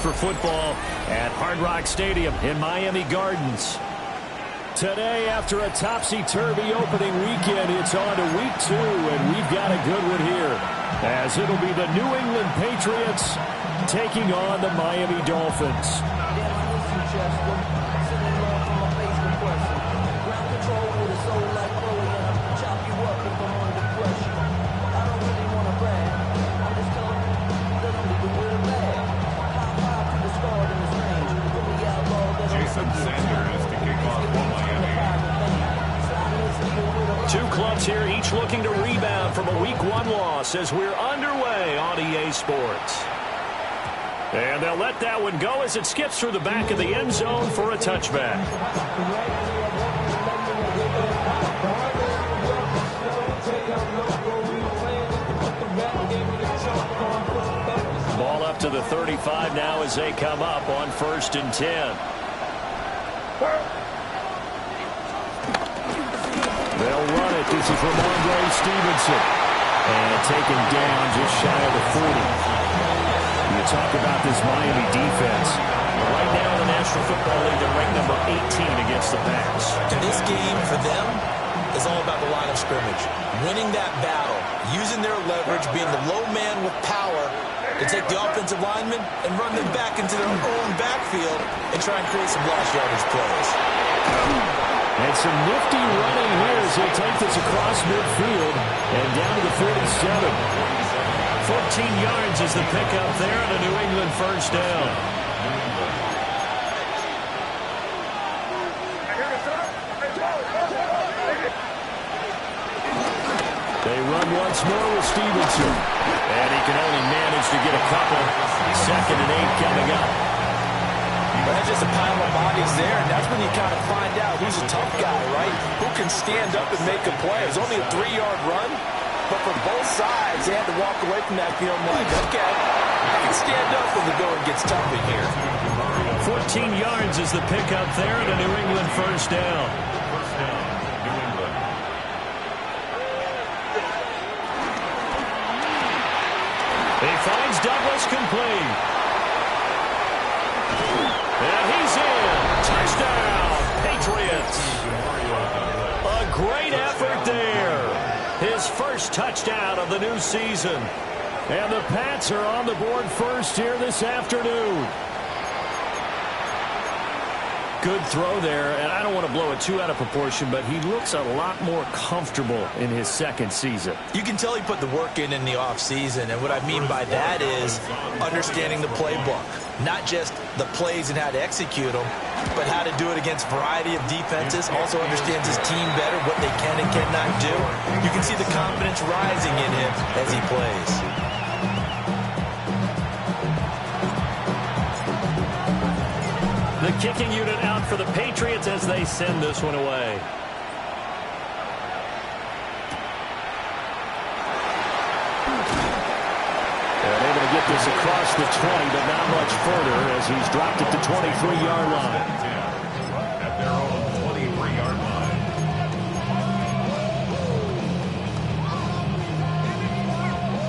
for football at Hard Rock Stadium in Miami Gardens. Today, after a topsy-turvy opening weekend, it's on to week 2, and we've got a good one here, as it'll be the New England Patriots taking on the Miami Dolphins. Two clubs here, each looking to rebound from a Week 1 loss as we're underway on EA Sports. And they'll let that one go as it skips through the back of the end zone for a touchback. Ball up to the 35 now as they come up on 1st and 10. They'll run it. This is from Andre Stevenson. And taken down just shy of the 40. You talk about this Miami defense. Right now in the National Football League, they're ranked number 18 against the pass. And this game for them is all about the line of scrimmage. Winning that battle, using their leverage, being the low man with power to take the offensive linemen and run them back into their own backfield and try and create some lost yardage plays. And some nifty running here as they take this across midfield and down to the 47. 14 yards is the pickup there on a New England first down. They run once more with Stevenson. And he can only manage to get a couple. 2nd and 8 coming up. But that's just a pile of bodies there, and that's when you kind of find out who's a tough guy, right? Who can stand up and make a play. It's only a 3-yard run, but for both sides, they had to walk away from that feeling like, okay, I can stand up when the going gets tough in here. 14 yards is the pickup there at a New England first down. He finds Douglas complete. And he's in. Touchdown, Patriots. A great effort there. His first touchdown of the new season. And the Pats are on the board first here this afternoon. Good throw there, and I don't want to blow it too out of proportion, but he looks a lot more comfortable in his 2nd season. You can tell he put the work in the offseason, and what I mean by that is understanding the playbook. Not just the plays and how to execute them, but how to do it against a variety of defenses. Also understands his team better, what they can and cannot do. You can see the confidence rising in him as he plays. The kicking unit out for the Patriots as they send this one away. They're able to get this across the 20, but not much further as he's dropped it to 23-yard line. At their own 23-yard line.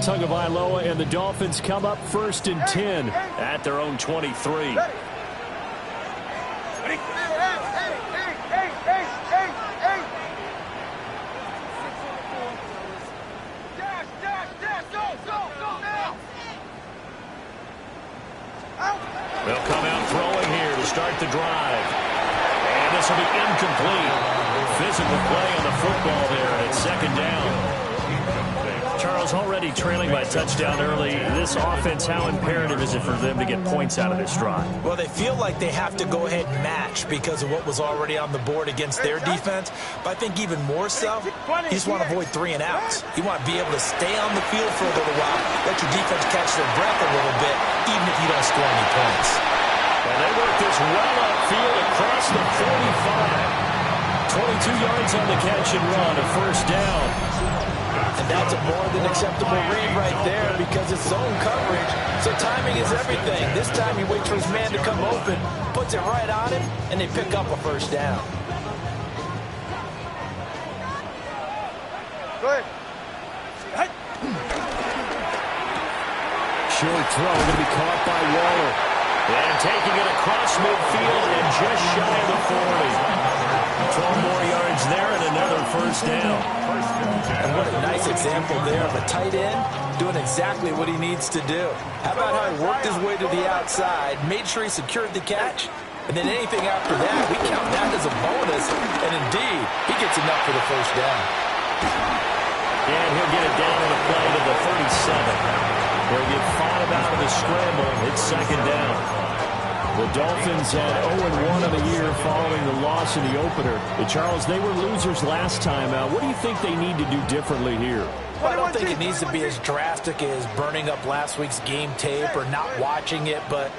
Tagovailoa and the Dolphins come up 1st and 10 at their own 23. They'll come out throwing here to start the drive. And this will be incomplete. Physical play on the football there at 2nd down. Charles, already trailing by touchdown early. This offense, how imperative is it for them to get points out of this drive? Well, they feel like they have to go ahead and match because of what was already on the board against their defense. But I think even more so, you just want to avoid 3 and outs. You want to be able to stay on the field for a little while, let your defense catch their breath a little bit, even if you don't score any points. And they work this well upfield across the 45. 22 yards on the catch and run, a 1st down. And that's a more than acceptable read right there because it's zone coverage. So timing is everything. This time he waits for his man to come open, puts it right on him, and they pick up a 1st down. Go ahead. Short throw going to be caught by Waller. taking it across midfield and just shy of the 40. 12 more yards there and another first down. And what a nice example there of a tight end doing exactly what he needs to do. How about how he worked his way to the outside, made sure he secured the catch, and then anything after that, we count that as a bonus. And indeed, he gets enough for the first down. And he'll get it down on the play to the 37. He'll get 5 out of the scramble. It's second down. The Dolphins had 0-1 on the year following the loss in the opener. Charles, they were losers last time out. What do you think they need to do differently here? Well, I don't think it needs to be as drastic as burning up last week's game tape or not watching it, but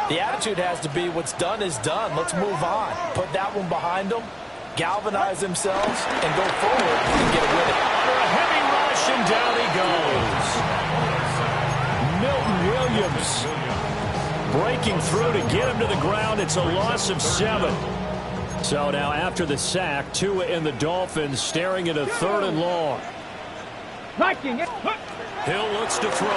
the attitude has to be what's done is done. Let's move on. Put that one behind them, galvanize themselves, and go forward and get a win. Under a heavy rush, and down he goes. Milton Williams breaking through to get him to the ground. It's a loss of 7. So now after the sack, Tua and the Dolphins staring at a 3rd and long. Hill looks to throw. A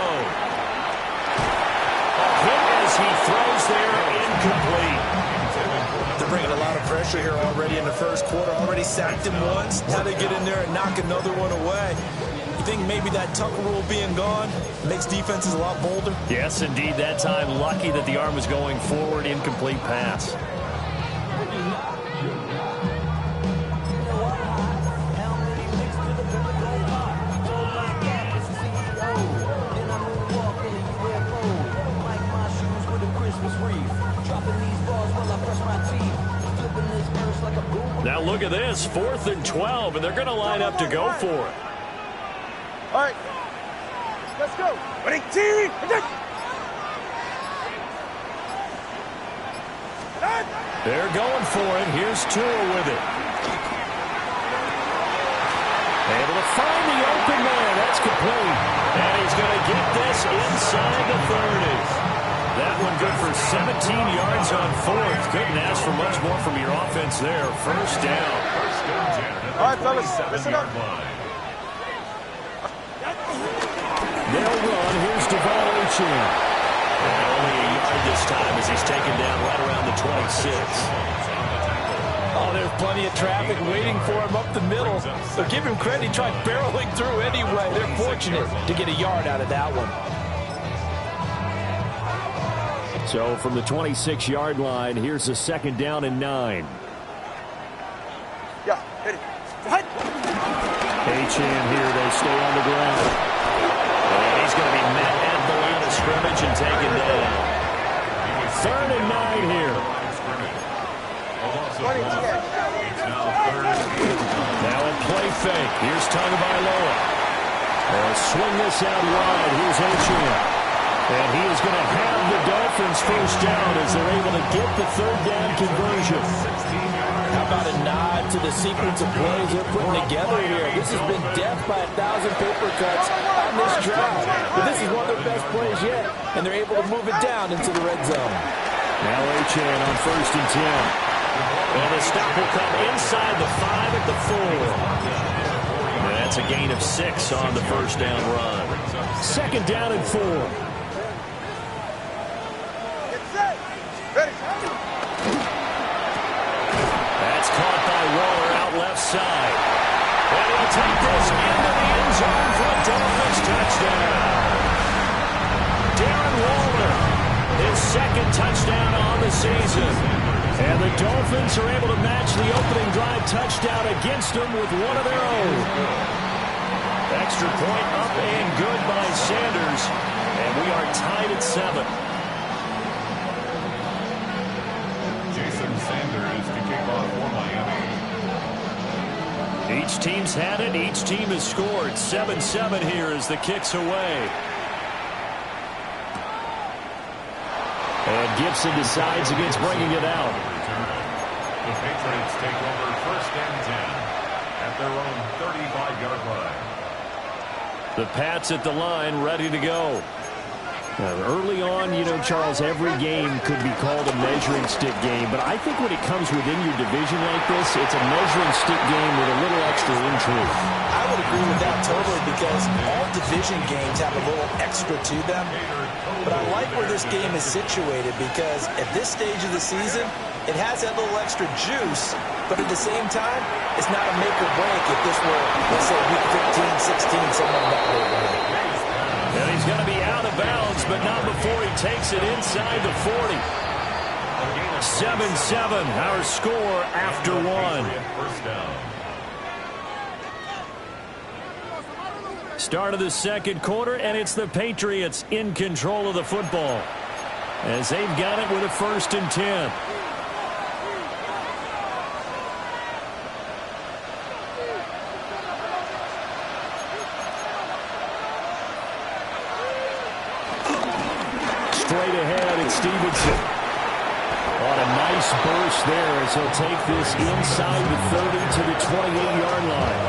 hit as he throws there, incomplete. They're bringing a lot of pressure here already in the first quarter. Already sacked him once. Now they get in there and knock another one away. You think maybe that Tucker rule being gone makes defenses a lot bolder? Yes, indeed. That time, lucky that the arm was going forward. Incomplete pass. Now look at this, 4th and 12, and they're going to line up to go for it. All right, let's go. Ready, team. They're going for it. Here's Tua with it. Able to find the open man. That's complete. And he's going to get this inside the 30. That one good for 17 yards on 4th. Couldn't ask for much more from your offense there. First down. All right, fellas, listen up. They'll run. Here's Devon Achane. And only a yard this time as he's taken down right around the 26. Oh, there's plenty of traffic waiting for him up the middle. So give him credit. He tried barreling through anyway. They're fortunate to get a yard out of that one. So from the 26-yard line, here's the 2nd down and 9. Yeah, hit it. Achane here. They stay on the ground. And he's going to be met at the line of scrimmage and taken down. 3rd and 9 here. Now a play fake. Here's Tagovailoa. They'll swing this out wide. Here's Achane. And he is going to have the Dolphins first down as they're able to get the 3rd down conversion. How about a nod to the sequence of plays they're putting together here? This has been death by 1,000 paper cuts on this drive. But this is one of their best plays yet, and they're able to move it down into the red zone. Now Achane on 1st and 10. And the stop will come inside the 5 at the 4. And that's a gain of 6 on the first down run. 2nd down and 4. That's caught by Waller out left side. And he'll take this into the end zone for a Dolphins touchdown. Darren Waller, his 2nd touchdown on the season. And the Dolphins are able to match the opening drive touchdown against them with one of their own. Extra point up and good by Sanders. And we are tied at 7. Sanders to kick off for Miami. Each team's had it. Each team has scored. 7-7 here as the kick's away. And Gibson decides against bringing it out. The Patriots take over 1st and 10 at their own 35-yard line. The Pats at the line ready to go. Early on, you know, Charles, every game could be called a measuring stick game. But I think when it comes within your division like this, it's a measuring stick game with a little extra intrigue. I would agree with that totally because all division games have a little extra to them. But I like where this game is situated because at this stage of the season, it has that little extra juice. But at the same time, it's not a make or break if this were, let's say, week 15, 16, something like that. And he's going to be out of bounds, but not before he takes it inside the 40. 7-7, our score after one. Start of the second quarter, and it's the Patriots in control of the football as they've got it with a 1st and 10. Straight ahead, it's Stevenson. On a nice burst there as he'll take this inside the 30 to the 28-yard line.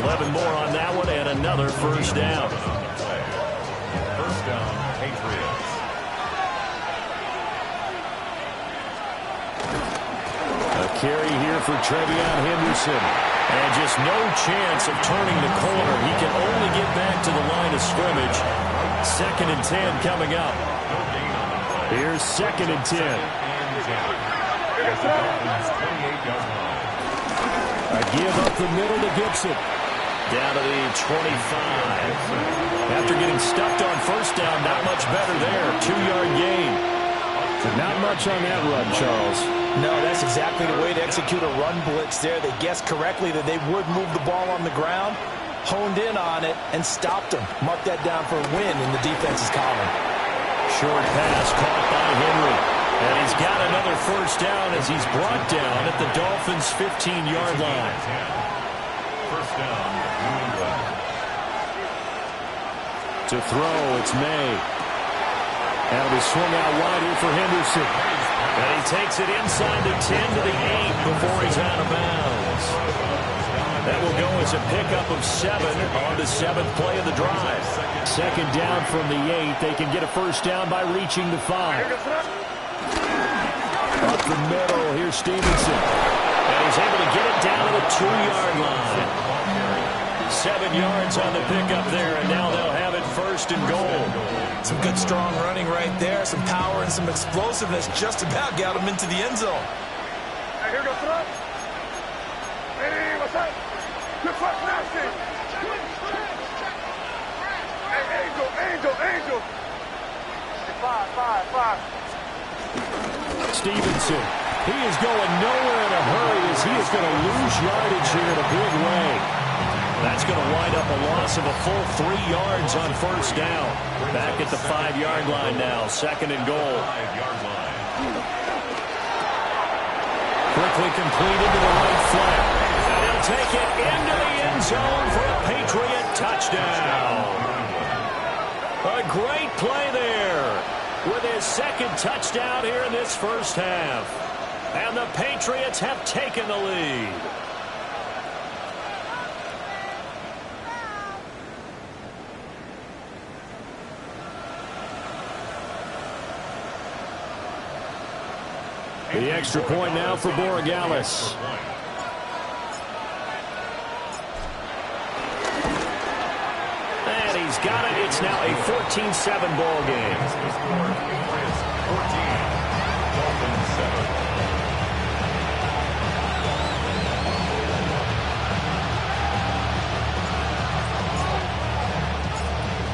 11 more on that one and another 1st down. 1st down, Patriots. A carry here for Trevion Henderson. And just no chance of turning the corner. He can only get back to the line of scrimmage. 2nd and 10 coming up. Here's 2nd and 10. A give up the middle to Gibson. Down to the 25. After getting stuffed on 1st down, not much better there. 2-yard gain. Not much on that run, Charles. No, that's exactly the way to execute a run blitz there. They guessed correctly that they would move the ball on the ground, honed in on it, and stopped them. Mark that down for a win in the defense's column. Short pass caught by Henry. And he's got another 1st down as he's brought down at the Dolphins' 15-yard line. 1st down, New England. To throw, it's May. And it'll be swung out wide here for Henderson. And he takes it inside the 10 to the 8 before he's out of bounds. That will go as a pickup of 7 on the 7th play of the drive. 2nd down from the 8. They can get a 1st down by reaching the 5. Up the middle, here's Stevenson. And he's able to get it down to the 2-yard line. 7 yards on the pickup there, and now they'll have it 1st and goal. Some good strong running right there, some power and some explosiveness just about got him into the end zone. Hey, here goes Trump. Hey, what's up? Good fuck nasty. Hey, Angel. Hey, 5. Stevenson, he is going nowhere in a hurry as he is going to lose yardage here in a big way. That's going to wind up a loss of a full 3 yards on 1st down. Back at the 5-yard line now, 2nd and goal. 5-yard line. Quickly completed to the right flat. And he'll take it into the end zone for a Patriot touchdown. A great play there with his 2nd touchdown here in this 1st half. And the Patriots have taken the lead. The extra point now for Borregales. And he's got it. It's now a 14-7 ball game. 14. Dolphins 7.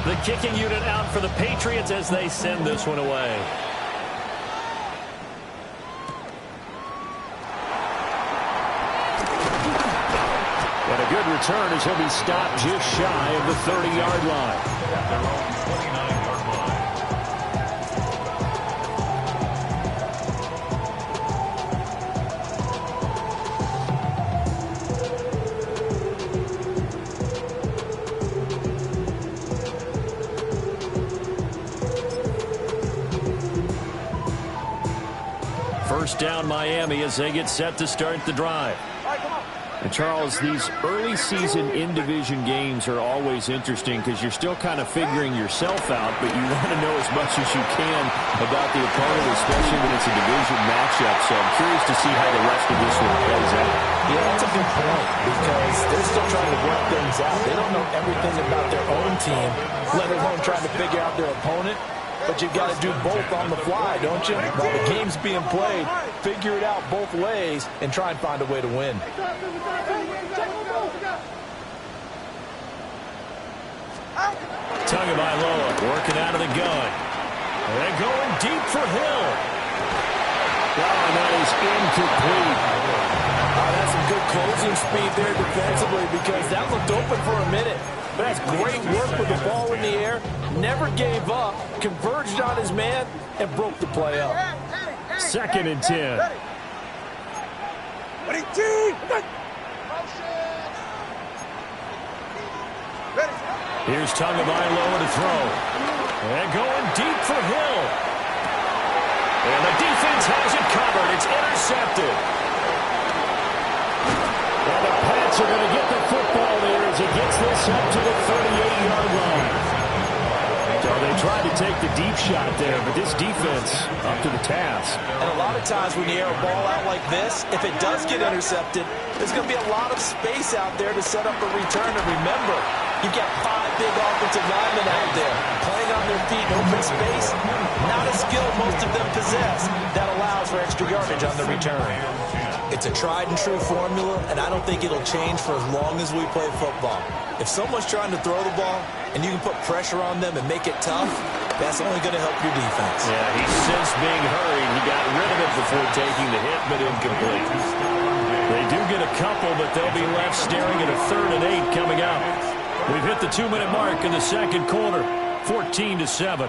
The kicking unit out for the Patriots as they send this one away. And a good return as he'll be stopped just shy of the 30-yard line. At their own 29-yard line. First down Miami as they get set to start the drive. All right, come on. And Charles, these early season in-division games are always interesting because you're still kind of figuring yourself out, but you want to know as much as you can about the opponent, especially when it's a division matchup. So I'm curious to see how the rest of this one plays out. Yeah, that's a good point because they're still trying to work things out. They don't know everything about their own team, let alone trying to figure out their opponent. But you've got to do both on the fly, don't you? While the game's being played, figure it out both ways and try and find a way to win. Tagovailoa working out of the gun. And going deep for Hill. Oh, and that is incomplete. That's some good closing speed there defensively because that looked open for a minute. But that's great work with the ball in the air. Never gave up, converged on his man, and broke the play up. 2nd and 10. Here's Tagovailoa to throw. And going deep for Hill. And the defense has it covered. It's intercepted. And the Pats are going to get the football there as it gets this up to the 38-yard line. So they tried to take the deep shot there, but this defense up to the task. And a lot of times when you air a ball out like this, if it does get intercepted, there's going to be a lot of space out there to set up a return. And remember, you've got 5 big offensive linemen out there playing on their feet in open space. Not a skill most of them possess that allows for extra yardage on the return. It's a tried and true formula, and I don't think it'll change for as long as we play football. If someone's trying to throw the ball and you can put pressure on them and make it tough, that's only going to help your defense. Yeah, he sensed being hurried. He got rid of it before taking the hit, but incomplete. They do get a couple, but they'll be left staring at a 3rd and 8 coming up. We've hit the 2-minute mark in the second quarter, 14-7.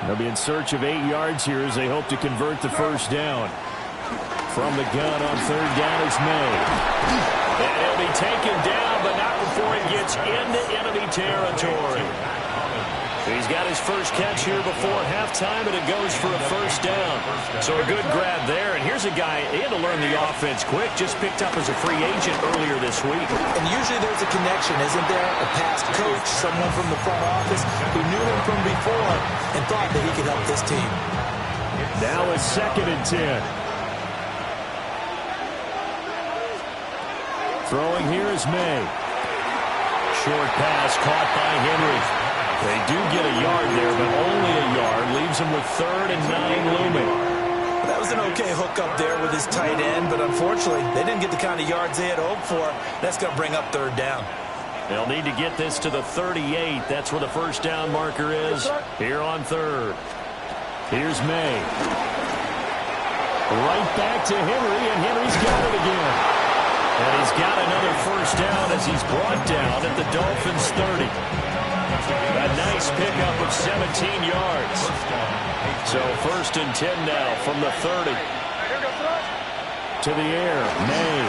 They'll be in search of 8 yards here as they hope to convert the first down. From the gun on 3rd down is May. And he'll be taken down, but not before he gets into enemy territory. He's got his first catch here before halftime, and it goes for a first down. So a good grab there. And here's a guy, he had to learn the offense quick, just picked up as a free agent earlier this week. And usually there's a connection, isn't there? A past coach, someone from the front office who knew him from before and thought that he could help this team. Now it's 2nd and 10. Throwing here is May. Short pass caught by Henry. They do get a yard there, but only a yard. Leaves them with 3rd and 9 looming. That was an okay hookup there with his tight end, but unfortunately, they didn't get the kind of yards they had hoped for. That's going to bring up 3rd down. They'll need to get this to the 38. That's where the first down marker is here on 3rd. Here's May. Right back to Henry, and Henry's got it again. And he's got another first down as he's brought down at the Dolphins' 30. A nice pickup of 17 yards. So 1st and 10 now from the 30. To the air, May.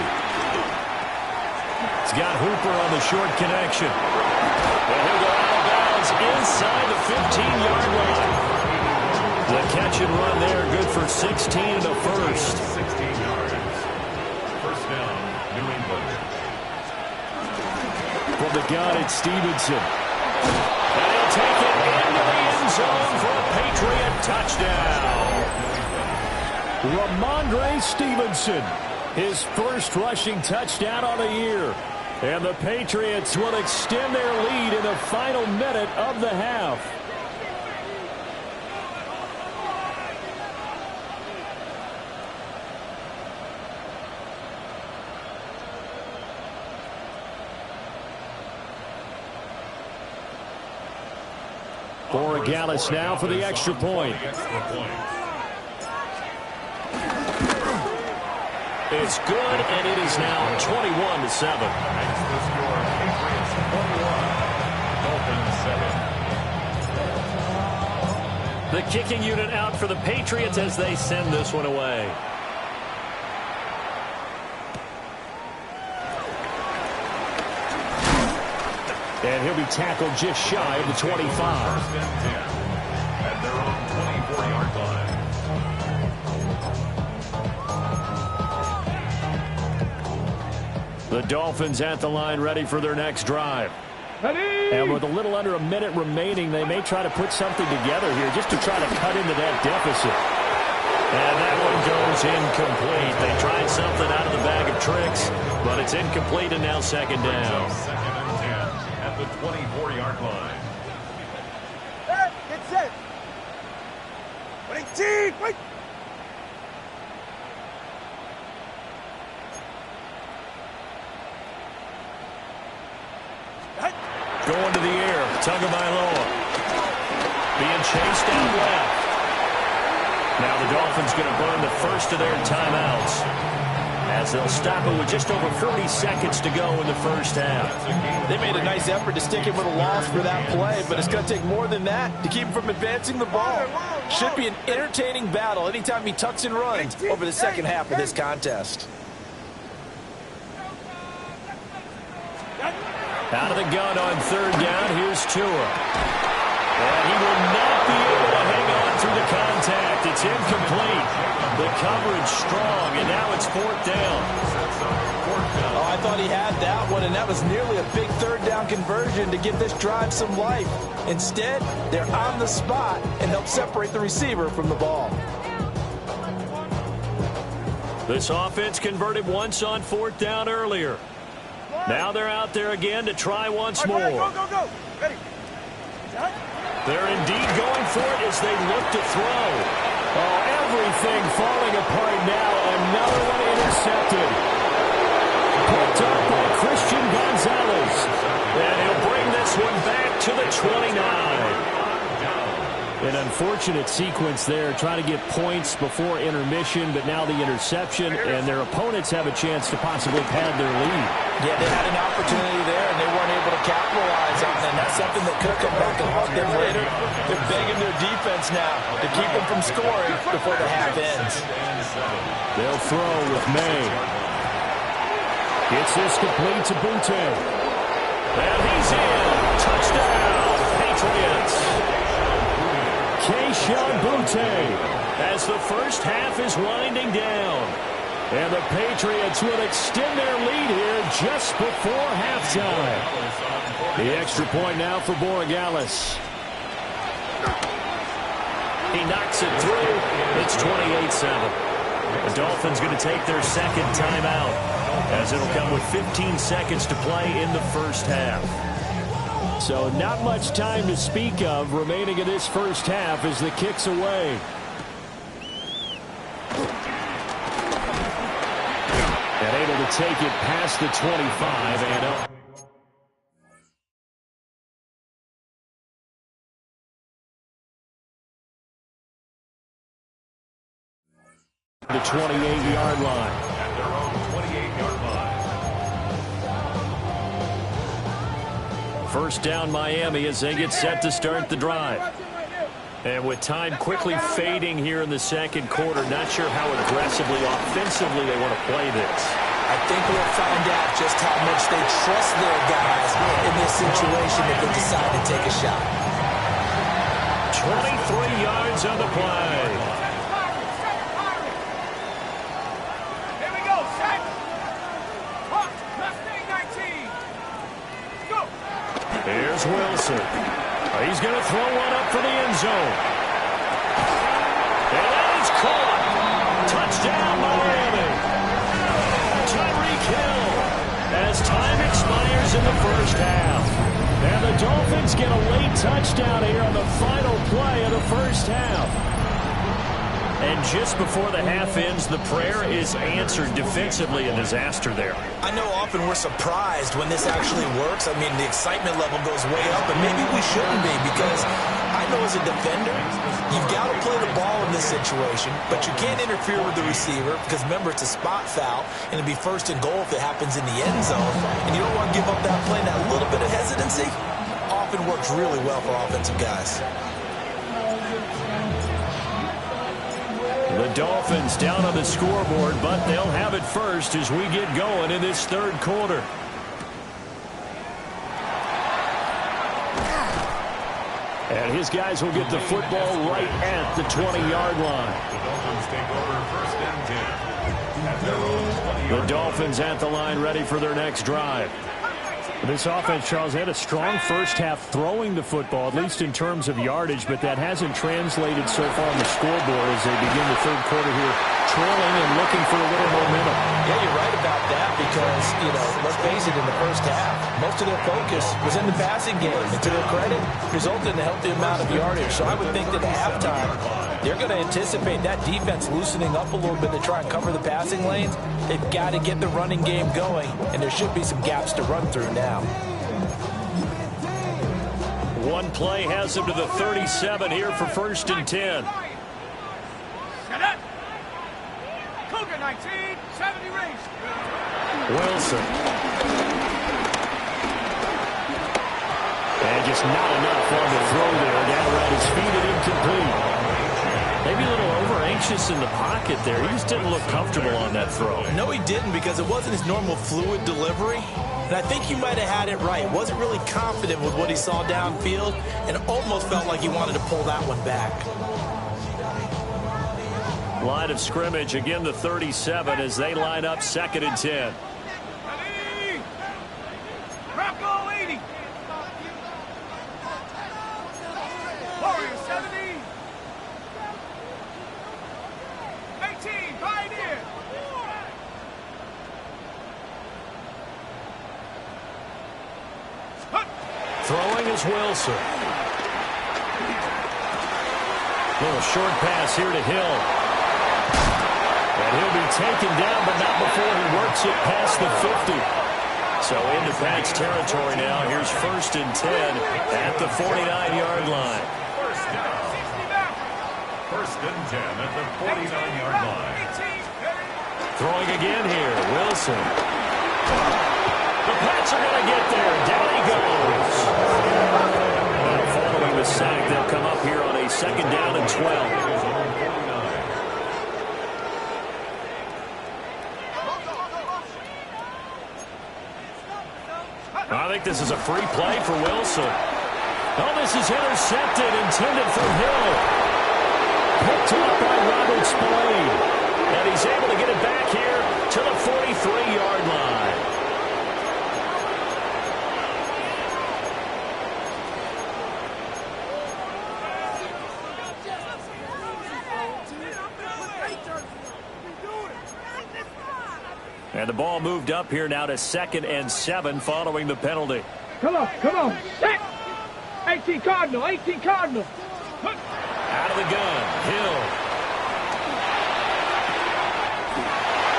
He's got Hooper on the short connection. And he'll go out of bounds inside the 15-yard line. The catch and run there, good for 16 and a first. 16 yards. First down, New England. From the gun, it's Stevenson. And he'll take it into the end zone for a Patriot touchdown. Ramondre Stevenson, his first rushing touchdown on the year. And the Patriots will extend their lead in the final minute of the half. Borregales now for the extra point. It's good, and it is now 21-7. The score, Patriots 21, Dolphins 7. The kicking unit out for the Patriots as they send this one away. And he'll be tackled just shy of the 25. First and 10 at their own 24-yard line. The Dolphins at the line ready for their next drive. And with a little under a minute remaining, they may try to put something together here just to try to cut into that deficit. And that one goes incomplete. They tried something out of the bag of tricks, but it's incomplete and now second down. Second and 10 at the 24-yard line. Get set. Wait. Going to the air, Tagovailoa. Being chased out left. Now the Dolphins going to burn the first of their timeouts, as they'll stop it with just over 40 seconds to go in the first half. They made a nice effort to stick him with a loss for that play, but it's going to take more than that to keep him from advancing the ball. Should be an entertaining battle anytime he tucks and runs over the second half of this contest. Out of the gun on third down, here's Tua. And he will not be able to hang on through the contact. It's incomplete. The coverage strong, and now it's fourth down. Oh, I thought he had that one, and that was nearly a big third down conversion to give this drive some life. Instead, they're on the spot and help separate the receiver from the ball. This offense converted once on fourth down earlier. Now they're out there again to try once more. Go. Ready. They're indeed going for it as they look to throw. Oh, everything falling apart now. Another one intercepted. Picked up by Christian Gonzalez. And he'll bring this one back to the 29. An unfortunate sequence there, trying to get points before intermission, but now the interception, and their opponents have a chance to possibly pad their lead. Yeah, they had an opportunity there, and they weren't able to capitalize on it. And that's something that could come back and haunt them later. They're begging their defense now to keep them from scoring before the half ends. They'll throw with May. Gets this complete to Butte. And he's in. Touchdown, Patriots. Keyshawn Butte, as the first half is winding down. And the Patriots will extend their lead here just before halftime. The extra point now for Borregales. He knocks it through. It's 28-7. The Dolphins going to take their second timeout, as it'll come with 15 seconds to play in the first half. So not much time to speak of remaining in this first half as the kick's away. And able to take it past the 25 and up. The 28-yard line. At their own 28-yard line. First down Miami as they get set to start the drive. And with time quickly fading here in the second quarter, not sure how aggressively, offensively they want to play this. I think we'll find out just how much they trust their guys in this situation if they decide to take a shot. 23 yards on the play. Here we go, set. Hawk, left wing 19. Go. Here's Wilson. He's going to throw one up for the end zone. And that is caught. Touchdown, Miami. Tyreek Hill, as time expires in the first half. And the Dolphins get a late touchdown here on the final play of the first half. And just before the half ends, the prayer is answered defensively. A disaster there. I know often we're surprised when this actually works. I mean, the excitement level goes way up, but maybe we shouldn't be, because I know as a defender, you've got to play the ball in this situation, but you can't interfere with the receiver because, remember, it's a spot foul, and it'd be first and goal if it happens in the end zone, and you don't want to give up that play. That little bit of hesitancy often works really well for offensive guys. The Dolphins down on the scoreboard, but they'll have it first as we get going in this third quarter. And his guys will get the football right at the 20-yard line. The Dolphins take over first and 10 at their own 20. The Dolphins at the line, ready for their next drive. This offense, Charles, had a strong first half throwing the football, at least in terms of yardage, but that hasn't translated so far on the scoreboard as they begin the third quarter here, trailing and looking for a little momentum. Yeah, you're right about that because, let's face it, in the first half, most of their focus was in the passing game. And to their credit, resulted in a healthy amount of yardage. So I would think that at halftime, they're going to anticipate that defense loosening up a little bit to try and cover the passing lanes. They've got to get the running game going, and there should be some gaps to run through now. One play has him to the 37 here for 1st and 10. Cougar 19, 70 race. Wilson. And just not enough on the throw there. Down around his feet and incomplete. Maybe a little over-anxious in the pocket there. He just didn't look comfortable on that throw. No, he didn't because it wasn't his normal fluid delivery. And I think he might have had it right. Wasn't really confident with what he saw downfield and almost felt like he wanted to pull that one back. Line of scrimmage, again the 37 as they line up 2nd and 10. Rocco 80. Warrior 70. 18, Pioneer. Throwing is Wilson. Little short pass here to Hill. And he'll be taken down, but not before he works it past the 50. So into Pat's territory now. Here's 1st and 10 at the 49-yard line. First and 10 at the 49-yard line. Throwing again here, Wilson. The Pats are going to get there. Down he goes. And following the sack, they'll come up here on a 2nd down and 12. I think this is a free play for Wilson. Oh, this is intercepted, intended for Hill. Picked up by Robert Spillane. And he's able to get it back here to the 43-yard line. And the ball moved up here now to 2nd and 7 following the penalty. Come on. Set. 18 Cardinal. Out of the gun, Hill.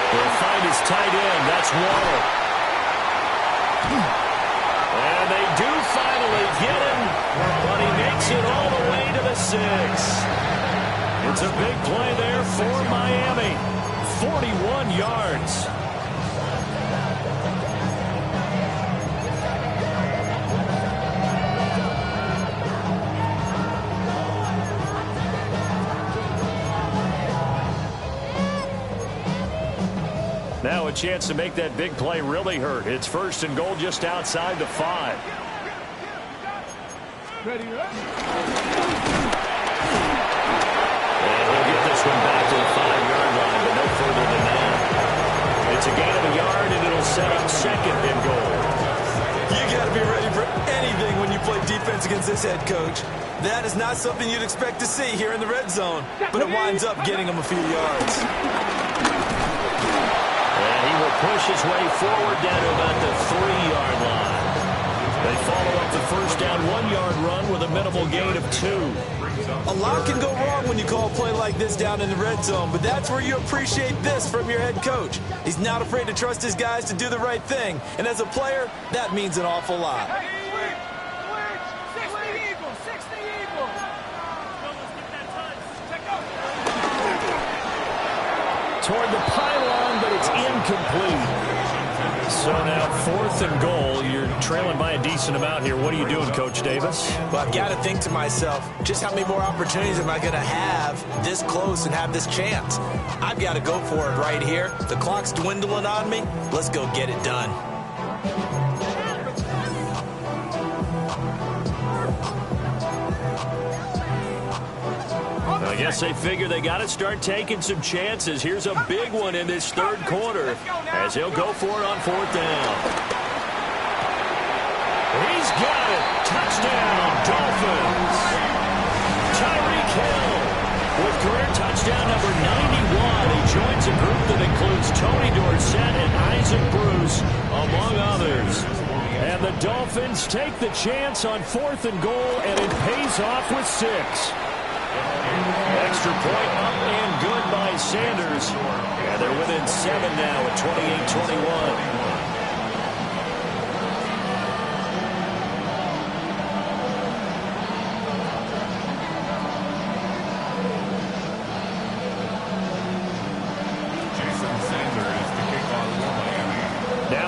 He'll find his tight end. That's Waller. And they do finally get him, but he makes it all the way to the 6. It's a big play there for Miami. 41 yards. Now a chance to make that big play really hurt. It's 1st and goal just outside the 5. Ready, And he'll get this one back to the 5-yard line, but no further than that. It's a gain of a yard, and it'll set up 2nd and goal. You got to be ready for anything when you play defense against this head coach. That is not something you'd expect to see here in the red zone, but it winds up getting him a few yards. And he will push his way forward down to about the 3-yard line. They follow up the first down 1-yard run with a minimal gain of 2. A lot can go wrong when you call a play like this down in the red zone, but that's where you appreciate this from your head coach. He's not afraid to trust his guys to do the right thing, and as a player, that means an awful lot. 60 Eagles. Toward the pylon, but it's incomplete. So now 4th and goal. You're trailing by a decent amount here. What are you doing, Coach Davis? Well, I've got to think to myself, just how many more opportunities am I going to have this close and have this chance? I've got to go for it right here. The clock's dwindling on me. Let's go get it done. guess they figure they got to start taking some chances. Here's a big one in this third quarter as he'll go for it on fourth down. He's got it. Touchdown, Dolphins. Tyreek Hill with career touchdown number 91. He joins a group that includes Tony Dorsett and Isaac Bruce, among others. And the Dolphins take the chance on fourth and goal, and it pays off with 6. Extra point up and good by Sanders. And they're within 7 now at 28-21.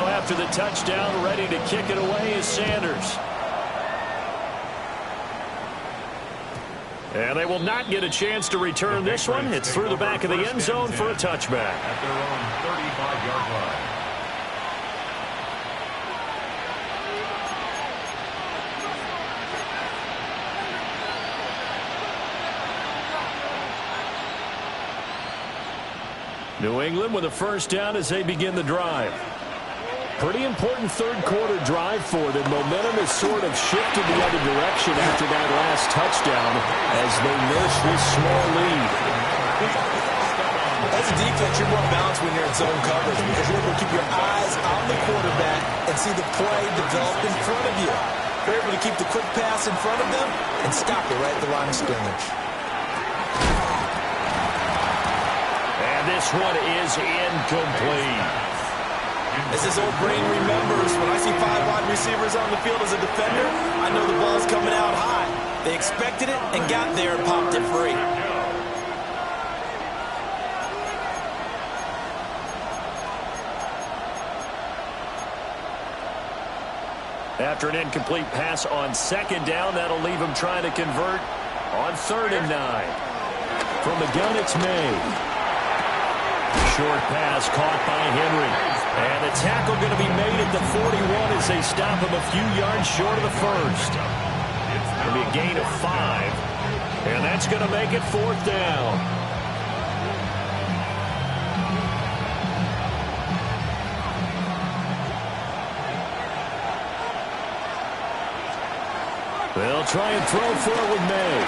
After the touchdown, ready to kick it away is Sanders. And they will not get a chance to return this one. It's through the back of the end zone for a touchback. At their own 35-yard line. New England with a first down as they begin the drive. Pretty important third quarter drive for them. Momentum has sort of shifted the other direction after that last touchdown as they nurse this small lead. As a defense, you're more balanced when you're in zone coverage because you're able to keep your eyes on the quarterback and see the play develop in front of you. You're able to keep the quick pass in front of them and stop it right at the line of scrimmage. And this one is incomplete. As this old brain remembers, when I see 5 wide receivers on the field as a defender, I know the ball's coming out high. They expected it and got there and popped it free. After an incomplete pass on second down, that'll leave him trying to convert on 3rd and 9. From the gun, it's May. Short pass caught by Henry. And the tackle going to be made at the 41 as they stop him a few yards short of the first. It'll be a gain of 5. And that's going to make it 4th down. They'll try and throw for it with May.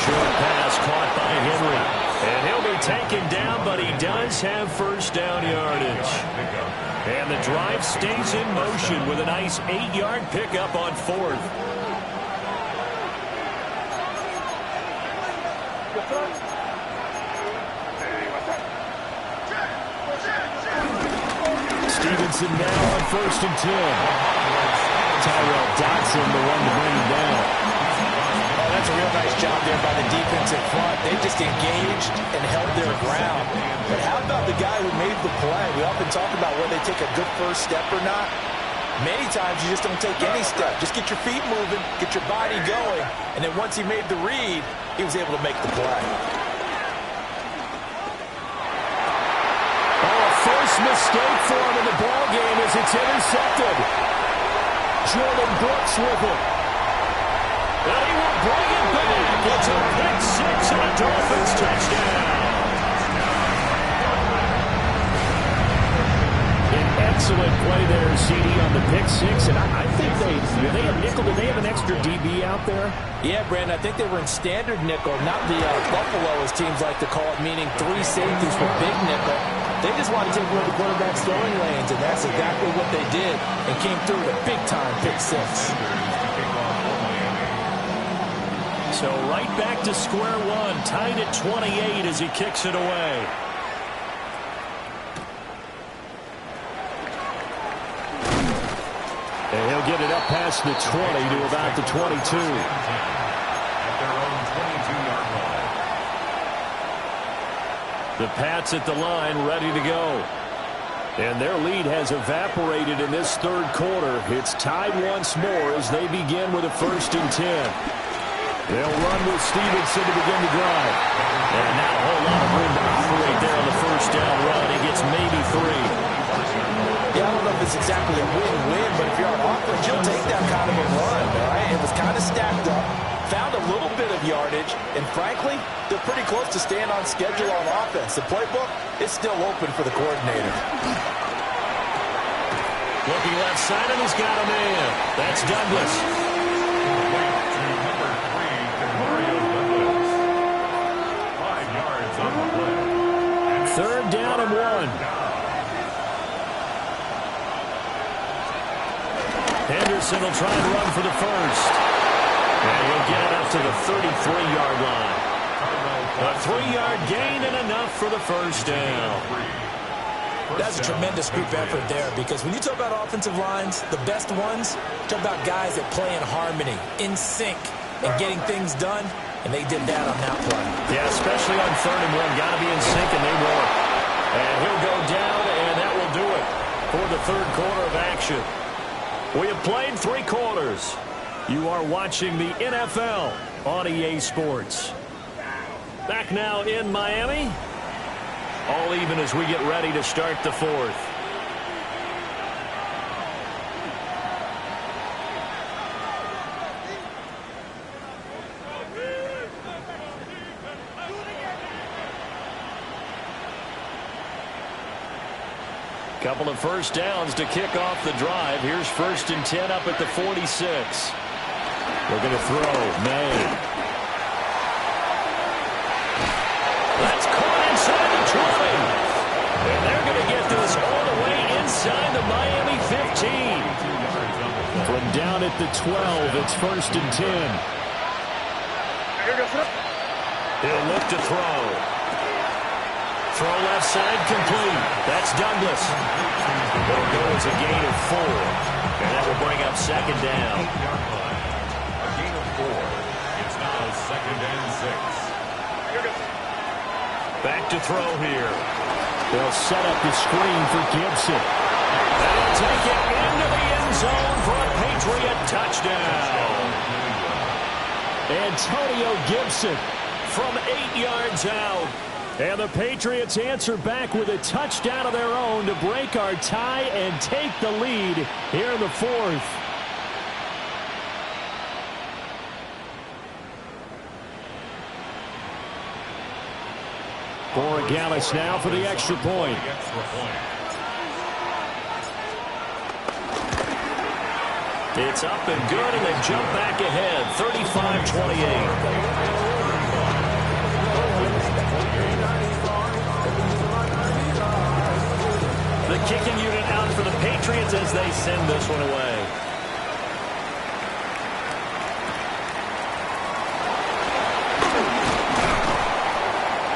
Short pass caught by Henry. And he'll be taken down, but he does have first down yardage. And the drive stays in motion with a nice 8-yard pickup on 4th. Stevenson now on 1st and 10. Tyrell Dodson, the one to bring him down. That's a real nice job there by the defense in front. They just engaged and held their ground. But how about the guy who made the play? We often talk about whether they take a good first step or not. Many times you just don't take any step. Just get your feet moving, get your body going, and then once he made the read, he was able to make the play. Oh, a first mistake for him in the ballgame as it's intercepted. Jordan Brooks with it. And he will bring it back. It's a pick 6 and a Dolphins touchdown. An excellent play there, CD, on the pick 6. And I think do they have nickel? Do they have an extra DB out there? Yeah, Brandon, I think they were in standard nickel, not the Buffalo, as teams like to call it, meaning 3 safeties for big nickel. They just want to take away the quarterback's throwing lanes, and that's exactly what they did and came through with a big-time pick 6. So right back to square one, tied at 28 as he kicks it away. And he'll get it up past the 20 to about the 22. At their own 22-yard line. The Pats at the line, ready to go. And their lead has evaporated in this third quarter. It's tied once more as they begin with a 1st and 10. They'll run with Stevenson to begin the drive. And not a whole lot of room to operate there on the first down run. He gets maybe 3. Yeah, I don't know if it's exactly a win-win, but if you're on offense, you'll take that kind of a run, all right? It was kind of stacked up. Found a little bit of yardage, and frankly, they're pretty close to staying on schedule on offense. The playbook is still open for the coordinator. Looking left side, and he's got a man. That's Douglas. Number 3, 5 yards on the play. Third down and 1. Henderson will try and run for the first. And he'll get it up to the 33-yard line. A 3-yard gain and enough for the first down. That's a tremendous group effort there, because when you talk about offensive lines, the best ones, talk about guys that play in harmony, in sync, and getting things done, and they did that on that play. Yeah, especially on 3rd and 1. Got to be in sync, and they were. And he'll go down, and that will do it for the third quarter of action. We have played 3 quarters. You are watching the NFL on EA Sports. Back now in Miami. All even as we get ready to start the 4th. Couple of first downs to kick off the drive. Here's 1st and 10 up at the 46. They're going to throw. May. That's caught inside the 20. And they're going to get this all the way inside the Miami 15. From down at the 12, it's 1st and 10. He'll look to throw. Throw left side complete. That's Douglas. It'll go as a gain of 4. And that will bring up 2nd down. A gain of 4. It's now 2nd and 6. Back to throw here. They'll set up the screen for Gibson. And he'll take it into the end zone for a Patriot touchdown. Antonio Gibson from 8 yards out. And the Patriots answer back with a touchdown of their own to break our tie and take the lead here in the 4th. Borregales now for the extra point. It's up and good, and they jump back ahead, 35-28. The kicking unit out for the Patriots as they send this one away.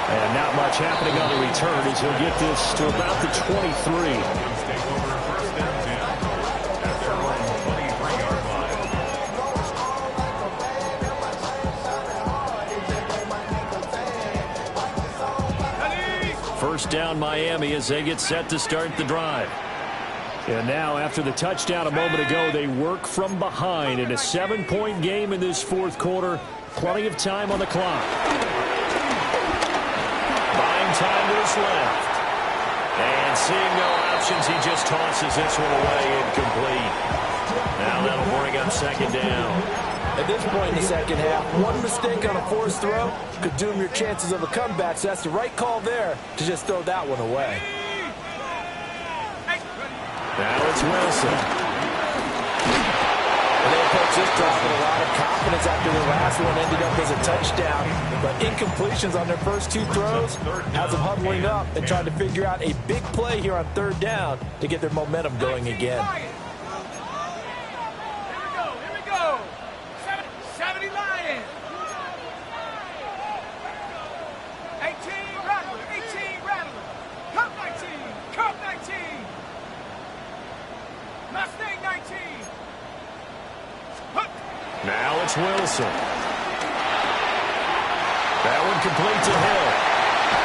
And not much happening on the return as he'll get this to about the 23. First down Miami as they get set to start the drive. And now after the touchdown a moment ago, they work from behind in a 7-point game in this 4th quarter. Plenty of time on the clock. Buying time to his left. And seeing no options, he just tosses this one away incomplete. Now that'll bring up 2nd down. At this point in the 2nd half, one mistake on a forced throw could doom your chances of a comeback, so that's the right call there to just throw that one away. Now it's Wilson. And they approach this drive with a lot of confidence after the last one ended up as a touchdown. But incompletions on their first 2 throws has them huddling up and trying to figure out a big play here on 3rd down to get their momentum going again. Now it's Wilson. That one complete to Hill.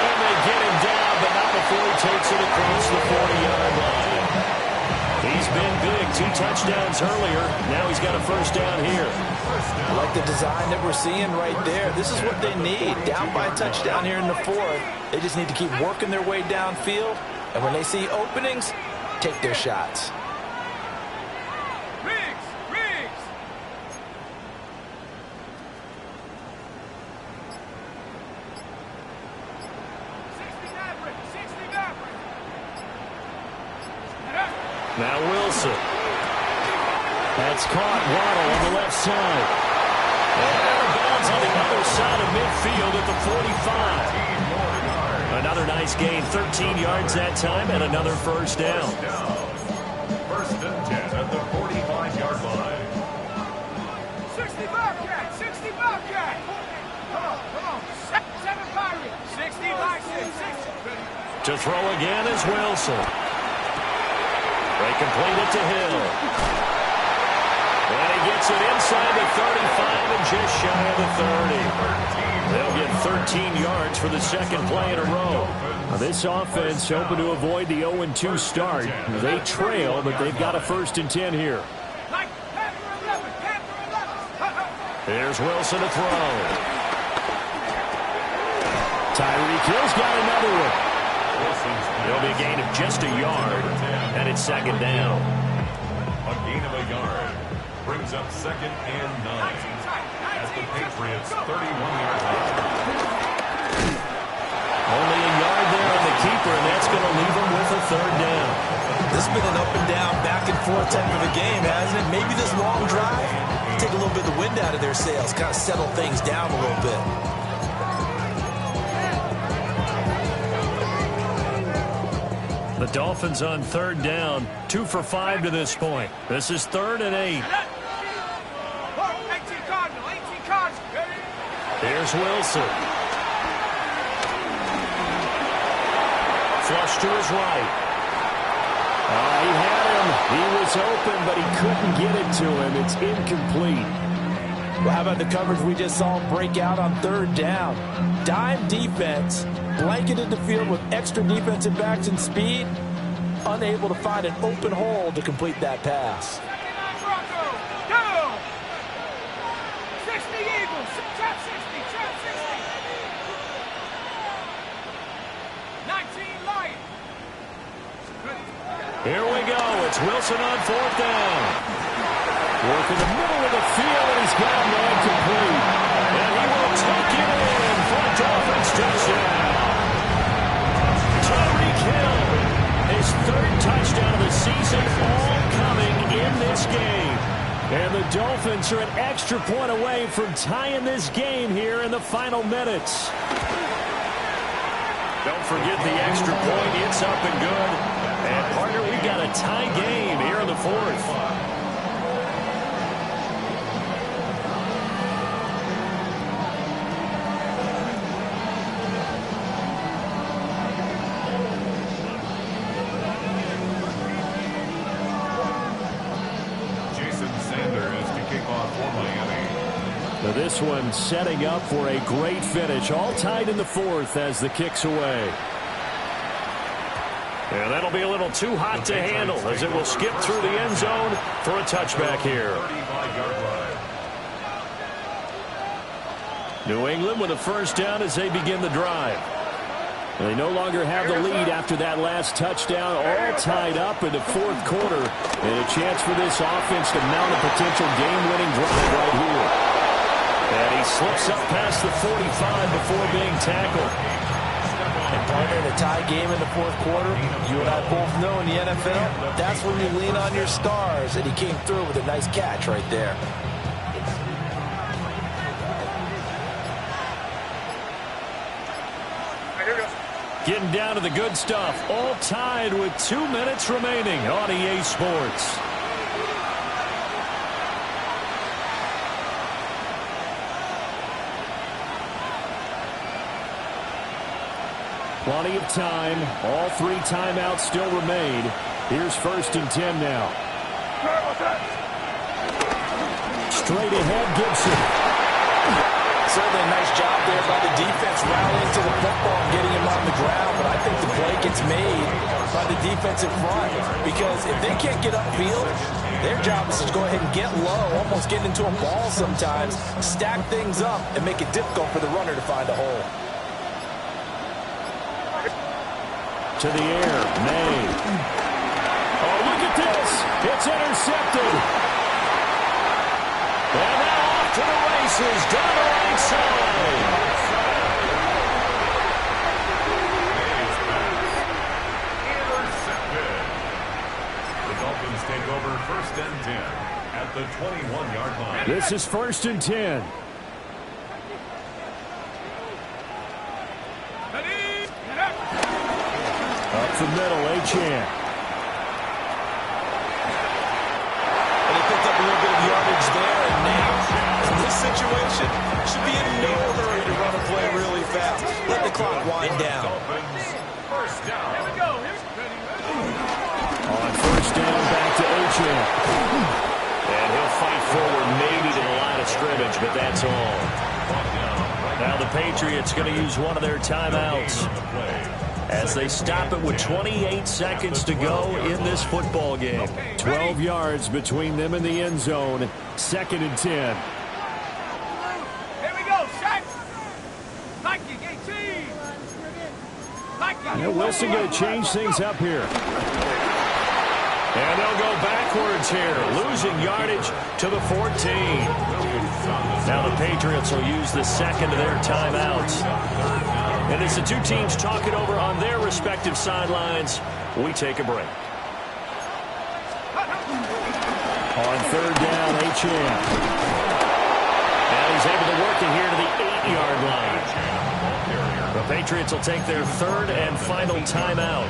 And they get him down, but not before he takes it across the 40-yard line. He's been big. 2 touchdowns earlier. Now he's got a first down here. I like the design that we're seeing right there. This is what they need. Down by a touchdown here in the 4th. They just need to keep working their way downfield. And when they see openings, take their shots. Now Wilson. That's caught. Waddle on the left side. And out of bounds on the other side of midfield at the 45. Another nice gain. 13 yards that time and another first down. First and 10 at the 45-yard line. 60 Bobcat, 60 Bobcat. Come on. 7 Pirates, 60 Bison, 60. To throw again is Wilson. They complete it to Hill. And he gets it inside the 35 and just shy of the 30. They'll get 13 yards for the second play in a row. Now this offense hoping to avoid the 0-2 start. They trail, but they've got a first and 10 here. Here's Wilson to throw. Tyreek Hill's got another one. It'll be a gain of just a yard, and it's second down. A gain of a yard brings up second and 9 at the Patriots' 31-yard line. Only a yard there on the keeper, and that's going to leave him with a third down. This has been an up and down, back and forth type of a game, hasn't it? Maybe this long drive, take a little bit of the wind out of their sails, kind of settle things down a little bit. The Dolphins on third down, 2 for 5 to this point. This is 3rd and 8. 18 Cardinal, 18 Cardinal. Here's Wilson. Flush to his right. He had him. He was open, but he couldn't get it to him. It's incomplete. Well, how about the coverage we just saw break out on third down? Dime defense, blanketed the field with extra defensive backs and speed, unable to find an open hole to complete that pass. 60 Eagles, trap 60, trap 60. 19 Lions. Here we go. It's Wilson on fourth down. Work in the middle of the field, and he's got man complete. And he will take it in for a Dolphins touchdown. Tyreek Hill, his 3rd touchdown of the season, all coming in this game. And the Dolphins are an extra point away from tying this game here in the final minutes. Don't forget the extra point. It's up and good. And, partner, we've got a tie game here in the 4th. Now this one setting up for a great finish. All tied in the 4th as the kick's away. And that'll be a little too hot to handle as it will skip through the end zone for a touchback here. New England with a first down as they begin the drive. They no longer have the lead after that last touchdown, all tied up in the 4th quarter. And a chance for this offense to mount a potential game-winning drive right here. And he slips up past the 45 before being tackled. And partner, in a tie game in the 4th quarter, you and I both know in the NFL, that's when you lean on your stars. And he came through with a nice catch right there. Getting down to the good stuff. All tied with 2 minutes remaining on EA Sports. Plenty of time. All 3 timeouts still remain. Here's 1st and 10 now. Straight ahead, Gibson. Certainly a nice job there by the defense rallying to the football and getting him on the ground, but I think the play gets made by the defensive front because if they can't get upfield, their job is to go ahead and get low, almost get into a ball sometimes, stack things up, and make it difficult for the runner to find a hole. To the air, May. Oh, look at this. It's intercepted. And now off to the races down the right side. Intercepted. The at the 21-yard line. This is 1st and 10. Up the middle, Achane. And he picked up a little bit of yardage there, and now, in this situation, should be in no hurry to run a play really fast. Let the clock wind down. First down. Here we go. On 1st down, back to Achane. And he'll fight forward maybe to the line of scrimmage, but that's all. Now the Patriots going to use one of their timeouts as they stop it with 28 seconds to go in this football game. 12 yards between them and the end zone. 2nd and 10. Here we go. Shaq. Nike, team. Yeah, Wilson going to change things up here. And they'll go backwards here, losing yardage to the 14. Now the Patriots will use the second of their timeouts. And as the two teams talk it over on their respective sidelines, we take a break. On 3rd down, Achane. And he's able to work it here to the 8-yard line. The Patriots will take their 3rd and final timeout.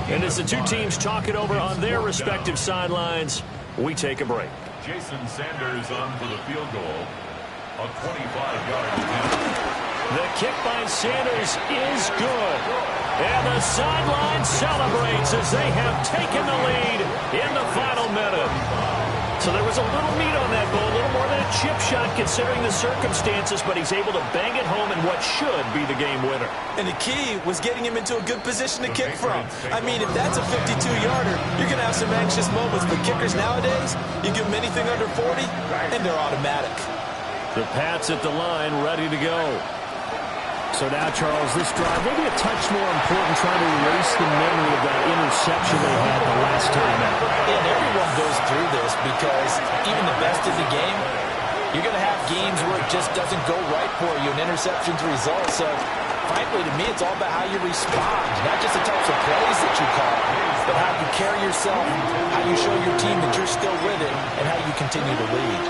And as the two teams talk it over on their respective sidelines, we take a break. Jason Sanders on for the field goal. A 25-yard attempt. The kick by Sanders is good. And the sideline celebrates as they have taken the lead in the final minute. So there was a little meat on that ball, a little more than a chip shot considering the circumstances, but he's able to bang it home in what should be the game winner. And the key was getting him into a good position to kick from. I mean, if that's a 52-yarder, you're going to have some anxious moments. But kickers nowadays, you give them anything under 40, and they're automatic. The Pats at the line, ready to go. So now, Charles, this drive, maybe a touch more important, trying to erase the memory of that interception they had the last time out. And everyone goes through this because even the best in the game, you're going to have games where it just doesn't go right for you, and interceptions result. So, frankly, to me, it's all about how you respond, not just the types of plays that you call, but how you carry yourself, how you show your team that you're still with it, and how you continue to lead.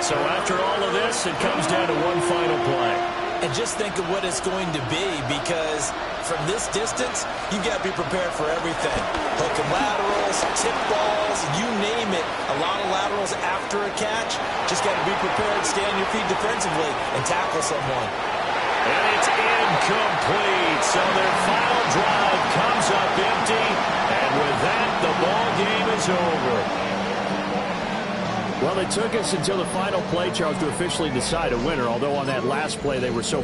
So after all of this, it comes down to one final play. And just think of what it's going to be, because from this distance, you've got to be prepared for everything. Hook and laterals, tip balls, you name it. A lot of laterals after a catch. Just got to be prepared, stay on your feet defensively, and tackle someone. And it's incomplete. So their final drive comes up empty. And with that, the ball game is over. Well, it took us until the final play, Charles, to officially decide a winner, although on that last play they were so